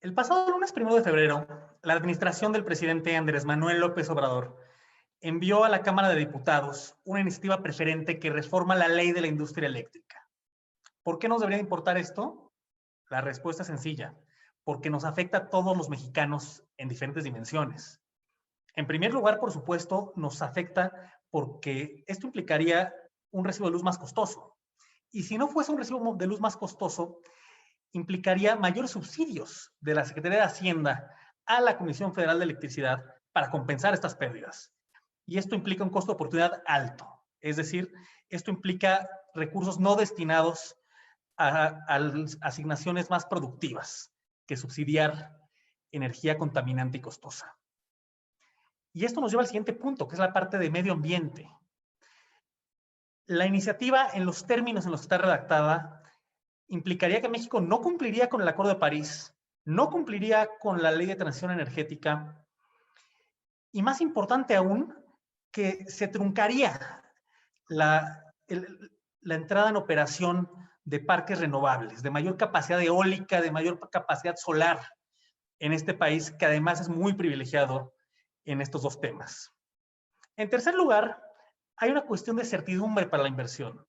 El pasado lunes 1 de febrero, la administración del presidente Andrés Manuel López Obrador envió a la Cámara de Diputados una iniciativa preferente que reforma la ley de la industria eléctrica. ¿Por qué nos debería importar esto? La respuesta es sencilla, porque nos afecta a todos los mexicanos en diferentes dimensiones. En primer lugar, por supuesto, nos afecta porque esto implicaría un recibo de luz más costoso. Y si no fuese un recibo de luz más costoso, implicaría mayores subsidios de la Secretaría de Hacienda a la Comisión Federal de Electricidad para compensar estas pérdidas. Y esto implica un costo de oportunidad alto. Es decir, esto implica recursos no destinados a asignaciones más productivas que subsidiar energía contaminante y costosa. Y esto nos lleva al siguiente punto, que es la parte de medio ambiente. La iniciativa, en los términos en los que está redactada, implicaría que México no cumpliría con el Acuerdo de París, no cumpliría con la Ley de Transición Energética y, más importante aún, que se truncaría la entrada en operación de parques renovables, de mayor capacidad eólica, de mayor capacidad solar en este país, que además es muy privilegiado en estos dos temas. En tercer lugar, hay una cuestión de certidumbre para la inversión.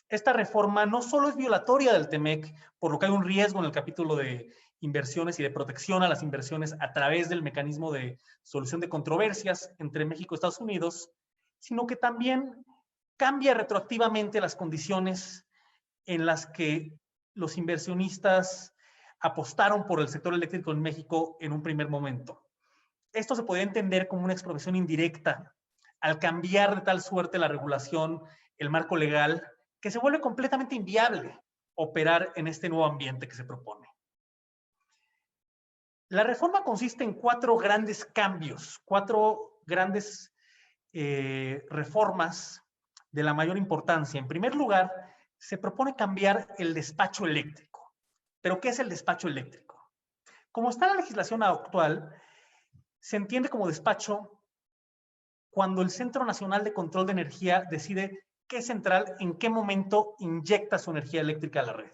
Esta reforma no solo es violatoria del TEMEC, por lo que hay un riesgo en el capítulo de inversiones y de protección a las inversiones a través del mecanismo de solución de controversias entre México y Estados Unidos, sino que también cambia retroactivamente las condiciones en las que los inversionistas apostaron por el sector eléctrico en México en un primer momento. Esto se podría entender como una expropiación indirecta al cambiar de tal suerte la regulación, el marco legal, que se vuelve completamente inviable operar en este nuevo ambiente que se propone. La reforma consiste en 4 grandes cambios, 4 grandes reformas de la mayor importancia. En primer lugar, se propone cambiar el despacho eléctrico. ¿Pero qué es el despacho eléctrico? Como está la legislación actual, se entiende como despacho cuando el Centro Nacional de Control de Energía decide qué central en qué momento inyecta su energía eléctrica a la red.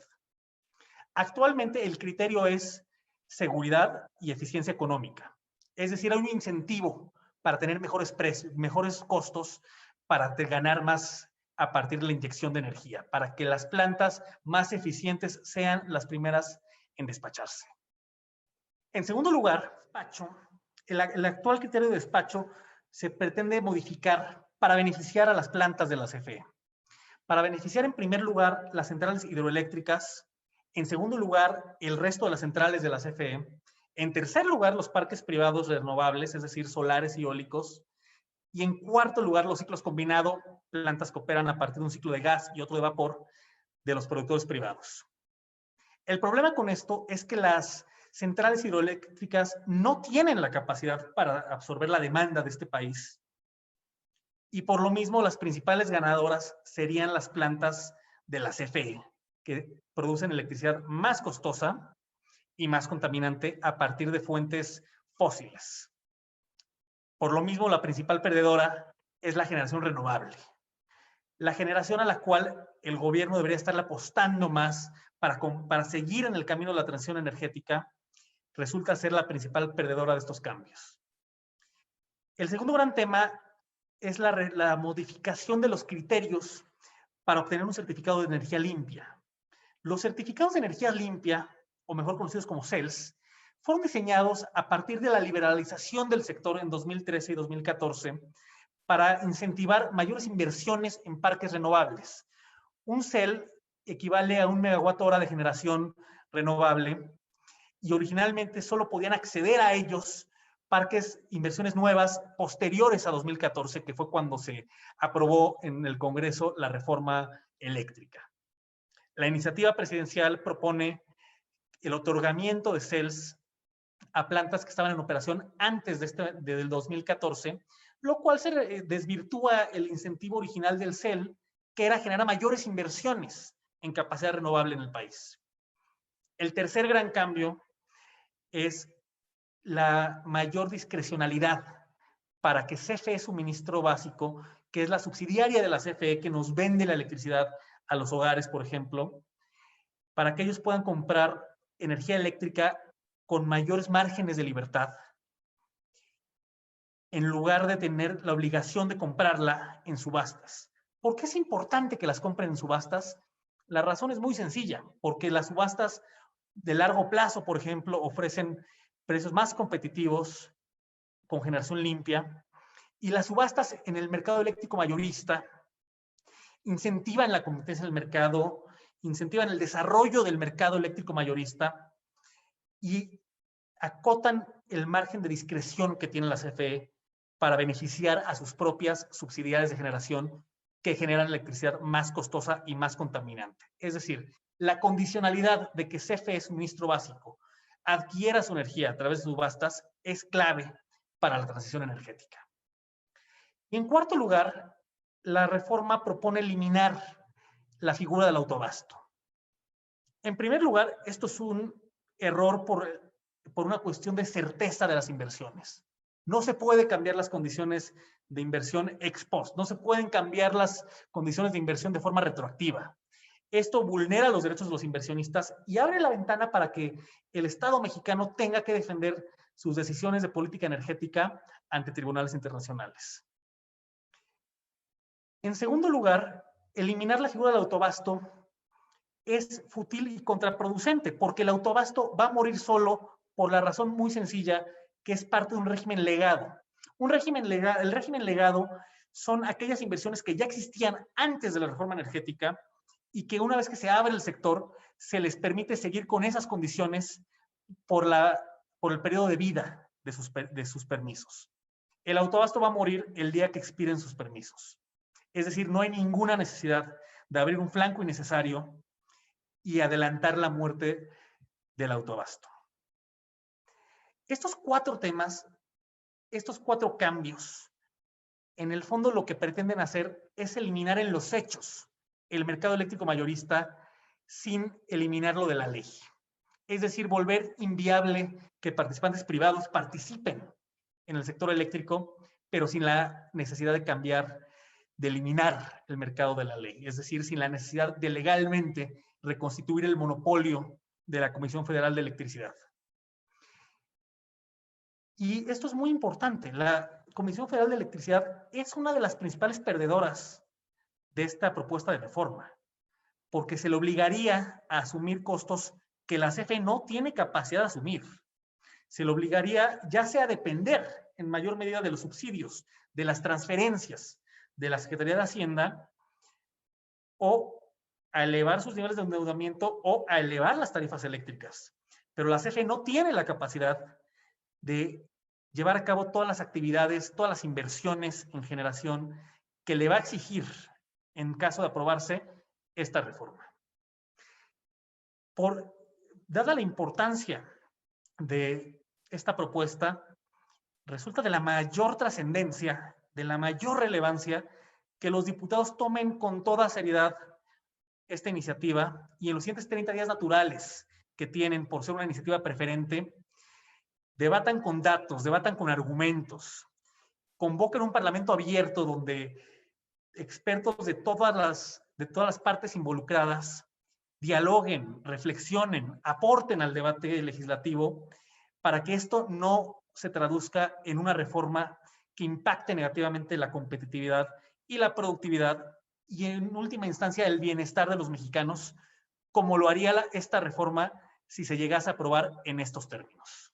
Actualmente el criterio es seguridad y eficiencia económica. Es decir, hay un incentivo para tener mejores precios, mejores costos, para ganar más a partir de la inyección de energía, para que las plantas más eficientes sean las primeras en despacharse. En segundo lugar, el actual criterio de despacho se pretende modificar para beneficiar a las plantas de la CFE. Para beneficiar en primer lugar las centrales hidroeléctricas, en segundo lugar el resto de las centrales de la CFE, en tercer lugar los parques privados renovables, es decir, solares y eólicos, y en cuarto lugar los ciclos combinados, plantas que operan a partir de un ciclo de gas y otro de vapor de los productores privados. El problema con esto es que las centrales hidroeléctricas no tienen la capacidad para absorber la demanda de este país. Y por lo mismo, las principales ganadoras serían las plantas de la CFE, que producen electricidad más costosa y más contaminante a partir de fuentes fósiles. Por lo mismo, la principal perdedora es la generación renovable. La generación a la cual el gobierno debería estar apostando más para seguir en el camino de la transición energética, resulta ser la principal perdedora de estos cambios. El segundo gran tema es la modificación de los criterios para obtener un certificado de energía limpia. Los certificados de energía limpia, o mejor conocidos como CELS, fueron diseñados a partir de la liberalización del sector en 2013 y 2014 para incentivar mayores inversiones en parques renovables. Un CEL equivale a 1 megawatt hora de generación renovable y originalmente solo podían acceder a ellos parques, inversiones nuevas posteriores a 2014, que fue cuando se aprobó en el Congreso la reforma eléctrica. La iniciativa presidencial propone el otorgamiento de CELS a plantas que estaban en operación antes del 2014, lo cual se desvirtúa el incentivo original del CEL, que era generar mayores inversiones en capacidad renovable en el país. El tercer gran cambio es la mayor discrecionalidad para que CFE Suministro Básico, que es la subsidiaria de la CFE que nos vende la electricidad a los hogares, por ejemplo, para que ellos puedan comprar energía eléctrica con mayores márgenes de libertad, en lugar de tener la obligación de comprarla en subastas. ¿Por qué es importante que las compren en subastas? La razón es muy sencilla, porque las subastas de largo plazo, por ejemplo, ofrecen precios más competitivos con generación limpia, y las subastas en el mercado eléctrico mayorista incentivan la competencia del mercado, incentivan el desarrollo del mercado eléctrico mayorista y acotan el margen de discreción que tiene la CFE para beneficiar a sus propias subsidiarias de generación que generan electricidad más costosa y más contaminante. Es decir, la condicionalidad de que CFE, suministro básico, adquiera su energía a través de subastas es clave para la transición energética. Y en cuarto lugar, la reforma propone eliminar la figura del autoabasto. En primer lugar, esto es un error por una cuestión de certeza de las inversiones. No se puede cambiar las condiciones de inversión ex post, no se pueden cambiar las condiciones de inversión de forma retroactiva. Esto vulnera los derechos de los inversionistas y abre la ventana para que el Estado mexicano tenga que defender sus decisiones de política energética ante tribunales internacionales. En segundo lugar, eliminar la figura del autoabasto es fútil y contraproducente, porque el autoabasto va a morir solo por la razón muy sencilla que es parte de un régimen legado. El régimen legado son aquellas inversiones que ya existían antes de la reforma energética y que una vez que se abre el sector, se les permite seguir con esas condiciones por el periodo de vida de sus permisos. El autoabasto va a morir el día que expiren sus permisos. Es decir, no hay ninguna necesidad de abrir un flanco innecesario y adelantar la muerte del autoabasto. Estos cuatro temas, estos cuatro cambios, en el fondo lo que pretenden hacer es eliminar en los hechos el mercado eléctrico mayorista sin eliminarlo de la ley. Es decir, volver inviable que participantes privados participen en el sector eléctrico, pero sin la necesidad de cambiar, de eliminar el mercado de la ley. Es decir, sin la necesidad de legalmente reconstituir el monopolio de la Comisión Federal de Electricidad. Y esto es muy importante. La Comisión Federal de Electricidad es una de las principales perdedoras de esta propuesta de reforma, porque se le obligaría a asumir costos que la CFE no tiene capacidad de asumir. Se le obligaría ya sea a depender en mayor medida de los subsidios, de las transferencias de la Secretaría de Hacienda, o a elevar sus niveles de endeudamiento o a elevar las tarifas eléctricas. Pero la CFE no tiene la capacidad de llevar a cabo todas las actividades, todas las inversiones en generación que le va a exigir, en caso de aprobarse, esta reforma. Dada la importancia de esta propuesta, resulta de la mayor trascendencia, de la mayor relevancia, que los diputados tomen con toda seriedad esta iniciativa y en los siguientes 30 días naturales que tienen por ser una iniciativa preferente, debatan con datos, debatan con argumentos, convoquen un parlamento abierto donde expertos de todas las partes involucradas dialoguen, reflexionen, aporten al debate legislativo para que esto no se traduzca en una reforma que impacte negativamente la competitividad y la productividad y en última instancia el bienestar de los mexicanos, como lo haría esta reforma si se llegase a aprobar en estos términos.